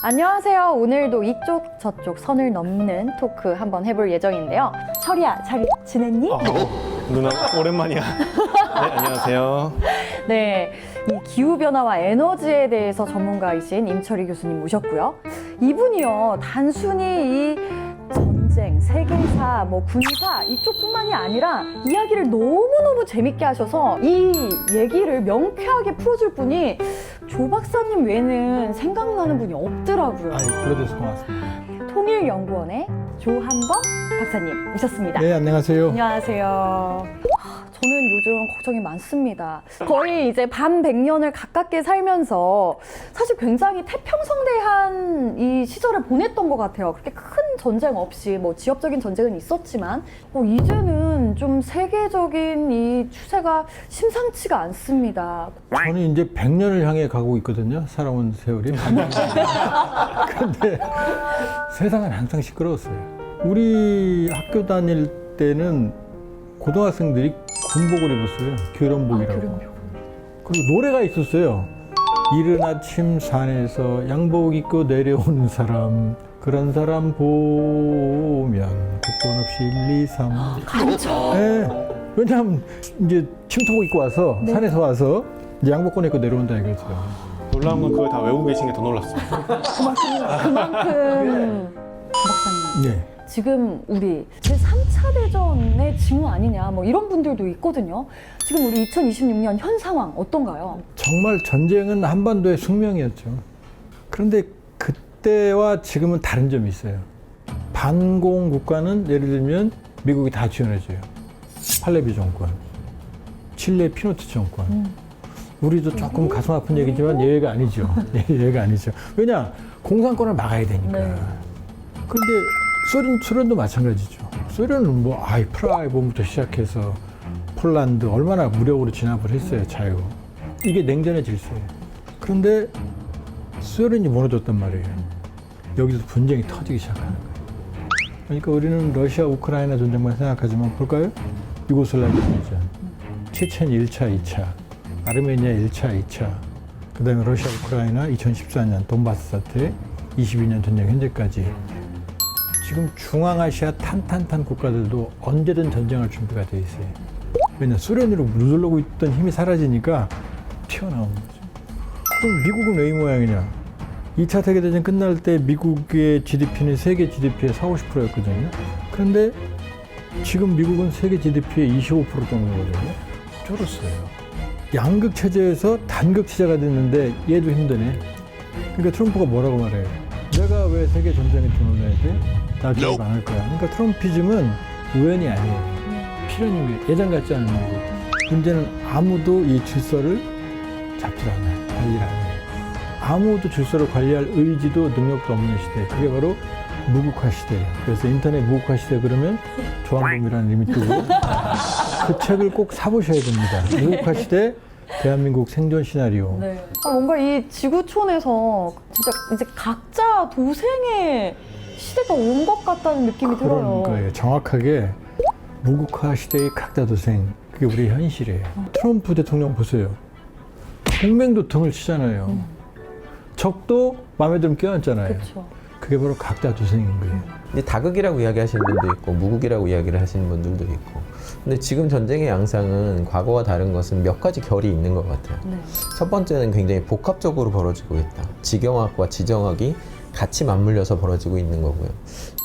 안녕하세요. 오늘도 이쪽 저쪽 선을 넘는 토크 한번 해볼 예정인데요. 철이야, 잘 지냈니? 누나 오랜만이야. 네, 안녕하세요. 네, 이 기후변화와 에너지에 대해서 전문가이신 임철희 교수님 모셨고요. 이분이요, 단순히 이 전쟁, 세계사, 군사 이쪽뿐만이 아니라 이야기를 너무너무 재밌게 하셔서 이 얘기를 명쾌하게 풀어줄 분이 조 박사님 외에는 생각나는 분이 없더라고요. 불러줘서 고맙습니다. 통일연구원의 조한범 박사님 모셨습니다. 네, 안녕하세요. 안녕하세요. 저는 요즘 걱정이 많습니다. 거의 이제 반 100년을 가깝게 살면서 사실 굉장히 태평성대한 이 시절을 보냈던 것 같아요. 그렇게 큰 전쟁 없이 지역적인 전쟁은 있었지만 이제는 좀 세계적인 이 추세가 심상치가 않습니다. 저는 이제 100년을 향해 가고 있거든요. 살아온 세월이. 그런데 세상은 항상 시끄러웠어요. 우리 학교 다닐 때는 고등학생들이 군복을 입었어요. 교련복이라고. 그리고 노래가 있었어요. 이른 아침 산에서 양복 입고 내려오는 사람, 그런 사람 보면 국번 없이 1, 2, 3. 간첩. 네. 왜냐하면 이제 침투복 입고 와서 네. 산에서 와서 이제 양복 꺼내고 내려온다 이거죠. 놀라운 건 그걸 다 외우고 계신 게 더 놀랐어요. 그만큼 박사님. 네. 지금 우리 제3차 대전의 징후 아니냐 이런 분들도 있거든요. 지금 우리 2026년 현 상황 어떤가요? 정말 전쟁은 한반도의 숙명이었죠. 그런데 그때와 지금은 다른 점이 있어요. 반공 국가는 예를 들면 미국이 다 지원해줘요. 팔레비 정권, 칠레 피노트 정권. 우리도 조금 가슴 아픈 얘기지만 예외가 아니죠. 예외가 아니죠. 왜냐? 공산권을 막아야 되니까. 네. 그런데 소련도 마찬가지죠. 소련은 프라하부터 시작해서 폴란드 얼마나 무력으로 진압을 했어요, 자유. 이게 냉전의 질서예요. 그런데 소련이 무너졌단 말이에요. 여기서 분쟁이 터지기 시작하는 거예요. 그러니까 우리는 러시아 우크라이나 전쟁만 생각하지만 볼까요? 유고슬라비아 전쟁, 체첸 1차, 2차, 아르메니아 1차, 2차, 그 다음에 러시아 우크라이나 2014년 돈바스 사태, 22년 전쟁 현재까지. 지금 중앙아시아 탄탄탄 국가들도 언제든 전쟁할 준비가 돼 있어요. 왜냐, 소련으로 누르려고 있던 힘이 사라지니까 튀어나오는 거죠. 그럼 미국은 왜 이 모양이냐? 2차 세계대전 끝날 때 미국의 GDP는 세계 GDP의 40, 50%였거든요. 그런데 지금 미국은 세계 GDP의 25% 정도거든요. 줄었어요. 양극 체제에서 단극 체제가 됐는데 얘도 힘드네. 그러니까 트럼프가 뭐라고 말해요? 내가 왜 세계 전쟁에 돈을 내야 돼? 나 기억 안 할 거야. 그러니까 트럼피즘은 우연이 아니에요. 필연인 거예요. 예전 같지 않은 거고. 문제는 아무도 이 질서를 잡질 않아요. 관리를 안 해요. 아무도 질서를 관리할 의지도 능력도 없는 시대. 그게 바로 무국화 시대예요. 그래서 인터넷 무국화 시대 그러면 조한범이라는 이름이 뜨고 그 책을 꼭 사보셔야 됩니다. 무국화 시대 대한민국 생존 시나리오. 네. 뭔가 이 지구촌에서 진짜 이제 각자 도생의 시대가 온 것 같다는 느낌이 그런 들어요. 거예요. 정확하게 무국화 시대의 각자 도생. 그게 우리 현실이에요. 트럼프 대통령 보세요. 동맹도 등을 치잖아요. 적도 마음에 들면 껴안잖아요. 그렇죠. 그게 바로 각자 도생인 거예요. 이제 다극이라고 이야기하시는 분도 있고 무국이라고 이야기를 하시는 분들도 있고, 근데 지금 전쟁의 양상은 과거와 다른 것은 몇 가지 결이 있는 것 같아요. 네. 첫 번째는 굉장히 복합적으로 벌어지고 있다. 지경학과 지정학이 같이 맞물려서 벌어지고 있는 거고요.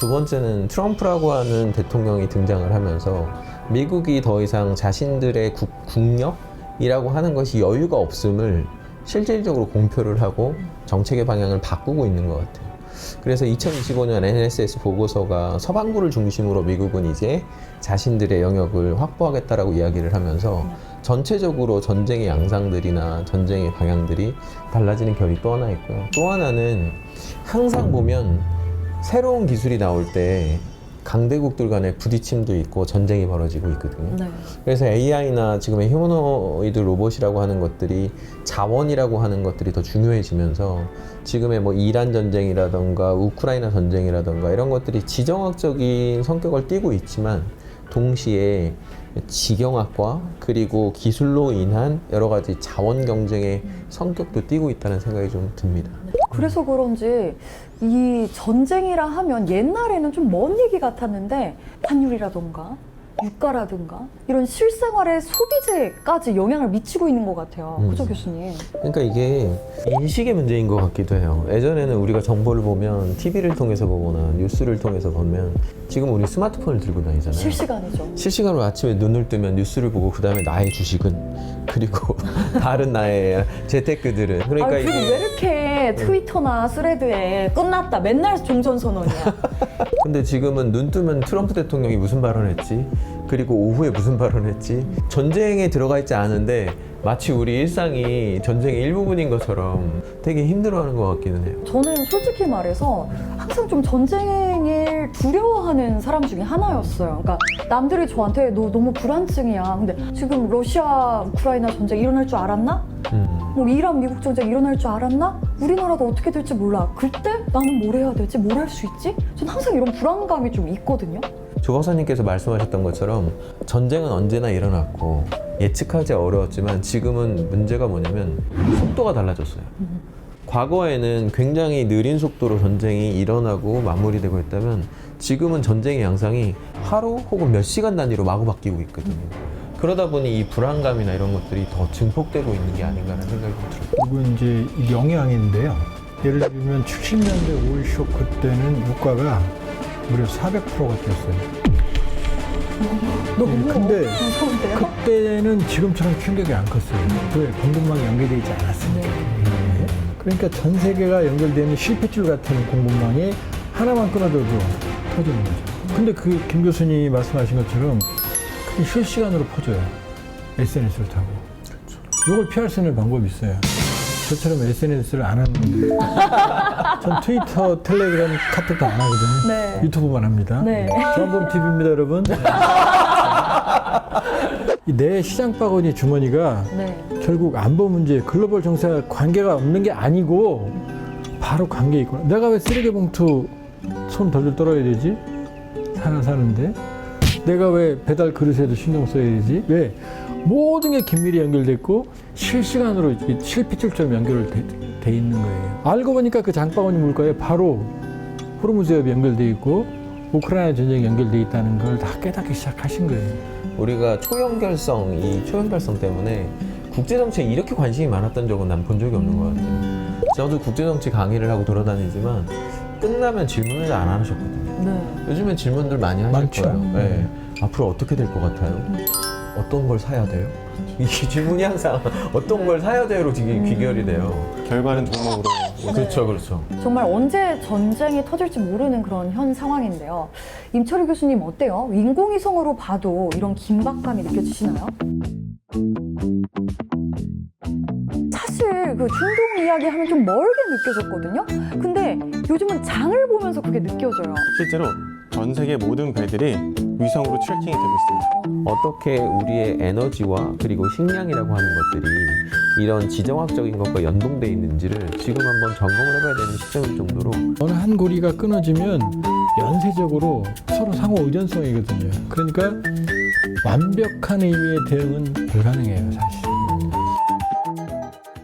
두 번째는 트럼프라고 하는 대통령이 등장을 하면서 미국이 더 이상 자신들의 국력이라고 하는 것이 여유가 없음을 실질적으로 공표를 하고 정책의 방향을 바꾸고 있는 것 같아요. 그래서 2025년 NSS 보고서가 서방구를 중심으로 미국은 이제 자신들의 영역을 확보하겠다라고 이야기를 하면서 전체적으로 전쟁의 양상들이나 전쟁의 방향들이 달라지는 결이 또 하나 있고요. 또 하나는 항상 보면 새로운 기술이 나올 때 강대국들 간의 부딪힘도 있고 전쟁이 벌어지고 있거든요. 네. 그래서 AI나 지금의 휴머노이드 로봇이라고 하는 것들이 자원이라고 하는 것들이 더 중요해지면서 지금의 이란 전쟁이라던가 우크라이나 전쟁이라던가 이런 것들이 지정학적인 성격을 띠고 있지만 동시에 지경학과 그리고 기술로 인한 여러 가지 자원 경쟁의 성격도 띠고 있다는 생각이 좀 듭니다. 그래서 그런지 이 전쟁이라 하면 옛날에는 좀 먼 얘기 같았는데 환율이라던가 유가라든가 이런 실생활의 소비재까지 영향을 미치고 있는 것 같아요. 그죠, 교수님? 그러니까 이게 인식의 문제인 것 같기도 해요. 예전에는 우리가 정보를 보면 TV를 통해서 보거나 뉴스를 통해서 보면 지금 우리 스마트폰을 들고 다니잖아요. 실시간이죠. 실시간으로 아침에 눈을 뜨면 뉴스를 보고 그 다음에 나의 주식은 그리고 다른 나의 재테크들은 그러니까 그리고 왜 이렇게 트위터나 스레드에 끝났다 맨날 종전선언이야. 근데 지금은 눈 뜨면 트럼프 대통령이 무슨 발언했지? 그리고 오후에 무슨 발언했지? 전쟁에 들어가 있지 않은데 마치 우리 일상이 전쟁의 일부분인 것처럼 되게 힘들어하는 것 같기는 해요. 저는 솔직히 말해서 항상 좀 전쟁을 두려워하는 사람 중에 하나였어요. 그러니까 남들이 저한테 너 너무 불안증이야. 근데 지금 러시아 우크라이나 전쟁 일어날 줄 알았나? 뭐 이란 미국 전쟁 일어날 줄 알았나? 우리나라도 어떻게 될지 몰라. 그때 나는 뭘 해야 되지? 뭘 할 수 있지? 전 항상 이런 불안감이 좀 있거든요. 조 박사님께서 말씀하셨던 것처럼 전쟁은 언제나 일어났고 예측하기 어려웠지만 지금은 문제가 뭐냐면 속도가 달라졌어요. 과거에는 굉장히 느린 속도로 전쟁이 일어나고 마무리되고 있다면 지금은 전쟁의 양상이 하루 혹은 몇 시간 단위로 마구 바뀌고 있거든요. 그러다 보니 이 불안감이나 이런 것들이 더 증폭되고 있는 게 아닌가라는 생각이 좀 들어요. 그리고 이제 이 영향인데요. 예를 들면 70년대 오일쇼 그때는 유가가 무려 400%가 뛰었어요. 너무 근데 무서운데요? 그때는 지금처럼 충격이 안 컸어요. 왜? 공급망이 연결되어 있지 않았으니까. 네. 그러니까 전 세계가 연결되는 실핏줄 같은 공급망이 하나만 끊어져도 터지는 거죠. 근데 그 김 교수님이 말씀하신 것처럼 그게 실시간으로 퍼져요. SNS를 타고. 이걸 피할 수 있는 방법이 있어요. 저처럼 SNS를 안 하는 분들. 전 트위터, 텔레그램, 카톡도 안 하거든요. 네. 유튜브만 합니다. 네. 조한범TV입니다, 여러분. 이 내 시장바구니 주머니가 네. 결국 안보 문제, 글로벌 정세와 관계가 없는 게 아니고 바로 관계 있구나. 내가 왜 쓰레기 봉투 손 덜덜 떨어야 되지? 사는데. 내가 왜 배달 그릇에도 신경 써야 되지? 왜? 모든 게 긴밀히 연결됐고 실시간으로 실핏줄처럼 연결돼 있는 거예요. 알고 보니까 그 장바구니 물가에 바로 호르무즈 해협이 연결돼 있고 우크라이나 전쟁이 연결돼 있다는 걸 다 깨닫기 시작하신 거예요. 우리가 이 초연결성 때문에 국제정치에 이렇게 관심이 많았던 적은 난 본 적이 없는 것 같아요. 저도 국제정치 강의를 하고 돌아다니지만 끝나면 질문을 안 하셨거든요. 네. 요즘엔 질문들 많이 하실 많죠. 거예요. 네. 앞으로 어떻게 될 것 같아요? 어떤 걸 사야 돼요? 이 질문이 항상 어떤 걸 사야 돼요로 귀결이 돼요. 결과는 종목으로 그렇죠, 그렇죠. 정말 언제 전쟁이 터질지 모르는 그런 현 상황인데요. 임철희 교수님 어때요? 인공위성으로 봐도 이런 긴박감이 느껴지시나요? 사실 그 중동 이야기 하면 좀 멀게 느껴졌거든요. 근데 요즘은 장을 보면서 그게 느껴져요. 실제로 전 세계 모든 배들이 위성으로 트래킹이 되고 있습니다. 어떻게 우리의 에너지와 그리고 식량이라고 하는 것들이 이런 지정학적인 것과 연동돼 있는지를 지금 한번 점검을 해봐야 되는 시점일 정도로 어느 한 고리가 끊어지면 연쇄적으로 서로 상호 의존성이거든요. 그러니까 완벽한 의미의 대응은 불가능해요, 사실.